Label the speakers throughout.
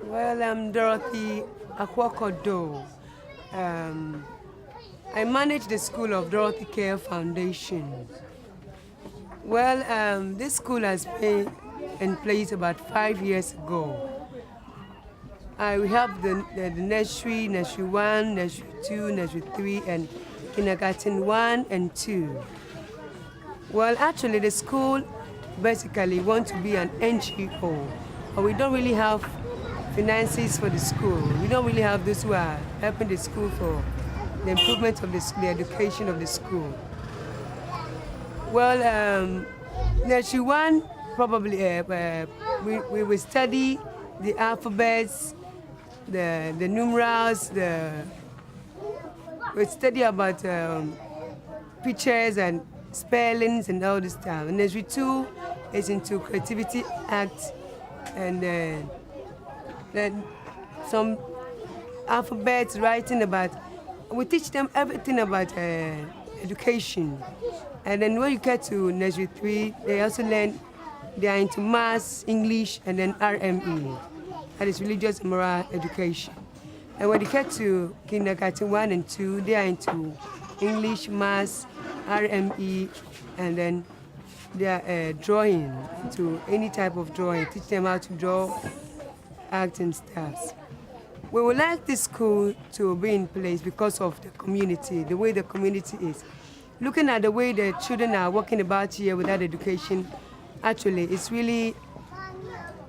Speaker 1: Well, I'm Dorothy Doe. I manage the school of Dorothy Care Foundation. Well, this school has been in place about 5 years ago. We have the nursery, nursery 1, nursery 2, nursery 3, and kindergarten 1 and 2. Well, actually, the school basically wants to be an NGO, but we don't really have finances for the school. We don't really have those who are helping the school for the improvement of the education of the school. Well, nursery 1, probably we will study the alphabets, the numerals, we study about pictures and spellings and all this stuff. And nursery 2 is into creativity act and then some alphabets, writing about. We teach them everything about education. And then when you get to nursery 3, they also learn, they are into maths, English, and then RME. That is religious and moral education. And when they get to kindergarten 1 and 2, they are into English, maths, RME, and then they are drawing, into any type of drawing. Teach them how to draw, act, and stuff. We would like this school to be in place because of the community, the way the community is. Looking at the way the children are walking about here without education, actually, it's really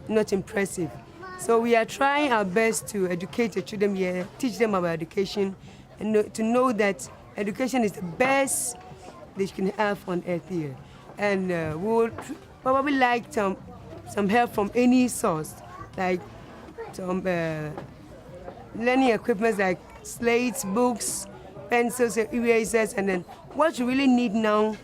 Speaker 1: not impressive. So we are trying our best to educate the children here, teach them about education, and to know that education is the best they can have on earth here. And we would probably like some help from any source, like some learning equipment like slates, books, pencils, erasers, and then what you really need now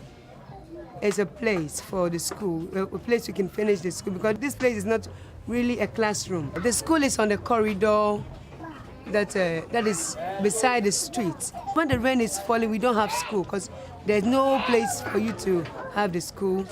Speaker 1: is a place for the school, a place you can finish the school, because this place is not really a classroom. The school is on the corridor that is beside the street. When the rain is falling, we don't have school because there's no place for you to have the school.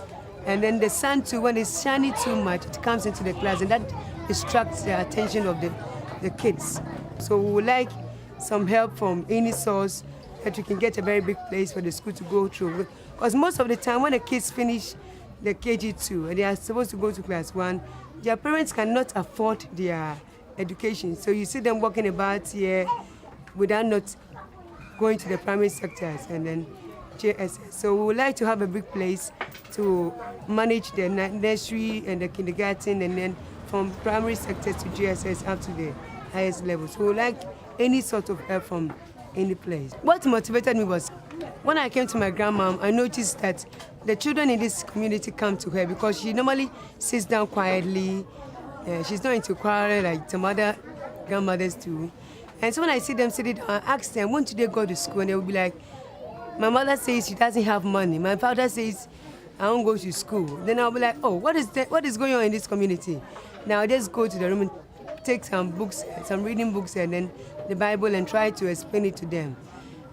Speaker 1: And then the sun too, when it's shining too much, it comes into the class and that distracts the attention of the kids. So we would like some help from any source that we can get a very big place for the school to go through. Because most of the time when the kids finish the KG2 and they are supposed to go to class 1, their parents cannot afford their education. So you see them walking about here without not going to the primary sectors and then JSS. So we would like to have a big place to manage the nursery and the kindergarten, and then from primary sectors to JSS up to the highest level. So we would like any sort of help from any place. What motivated me was when I came to my grandma, I noticed that the children in this community come to her because she normally sits down quietly. She's not into quarrel like some other grandmothers do. And so when I see them sitting down, I ask them, when do they go to school? And they will be like, my mother says she doesn't have money. My father says, I don't go to school. Then I'll be like, oh, what is going on in this community? Now I just go to the room and take some books, some reading books, and then the Bible, and try to explain it to them.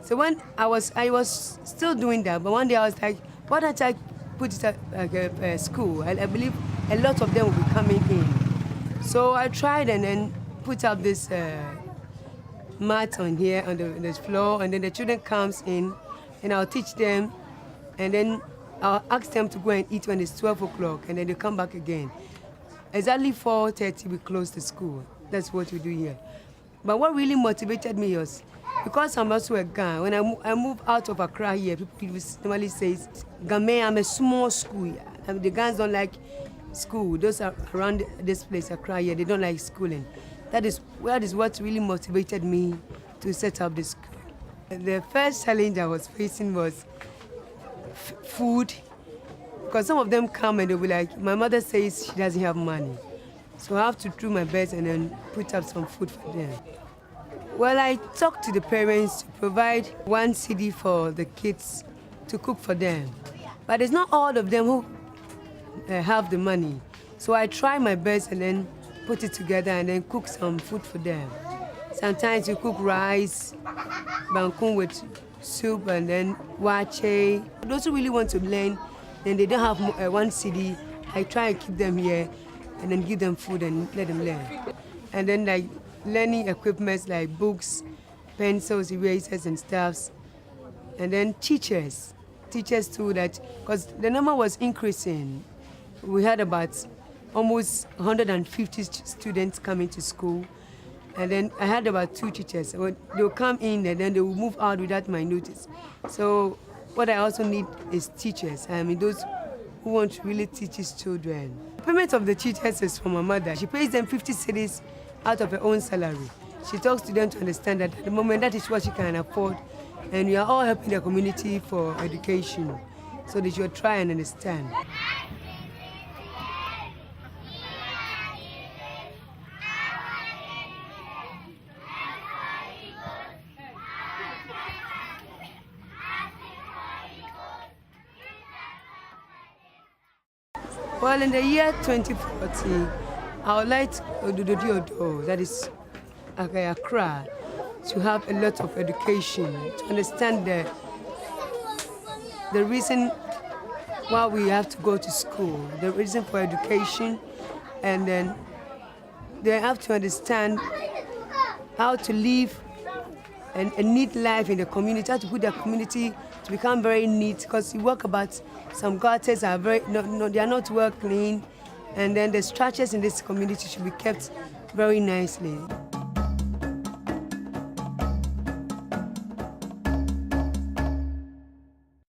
Speaker 1: So when I was still doing that, but one day I was like, why don't I put it at a school? I believe a lot of them will be coming in. So I tried and then put up this mat on here on the floor, and then the children comes in, and I'll teach them, and then I'll ask them to go and eat when it's 12 o'clock, and then they come back again. Exactly 4:30 we close the school. That's what we do here. But what really motivated me was, because I'm also a Ga, when I move out of Accra here, people normally say, Ga Mashie, I'm a small school. The Gans don't like school. Those are around this place, Accra here, they don't like schooling. That is what really motivated me to set up this school. The first challenge I was facing was food, because some of them come and they'll be like, my mother says she doesn't have money. So I have to do my best and then put up some food for them. Well, I talked to the parents to provide 1 CD for the kids to cook for them. But it's not all of them who have the money. So I try my best and then put it together and then cook some food for them. Sometimes you cook rice, bangkun with soup, and then wache. Those who really want to learn, and they don't have 1 CD, I try and keep them here and then give them food and let them learn. and then like learning equipments like books, pencils, erasers and stuffs, and then teachers too, that because the number was increasing. We had about almost 150 students coming to school, and then I had about 2 teachers. So they'll come in and then they will move out without my notice. So what I also need is teachers. I mean, those who want to really teach his children. The payment of the teachers is from my mother. She pays them 50 cedis out of her own salary. She talks to them to understand that at the moment that is what she can afford, and we are all helping the community for education, so they should try and understand. Well, in the year 2014, I would like Dorothy Doe, that is Accra, to have a lot of education, to understand the reason why we have to go to school, the reason for education, and then they have to understand how to live a neat life in the community, how to put the community to become very neat, because you walk about some gutters are they are not well clean, and then the structures in this community should be kept very nicely.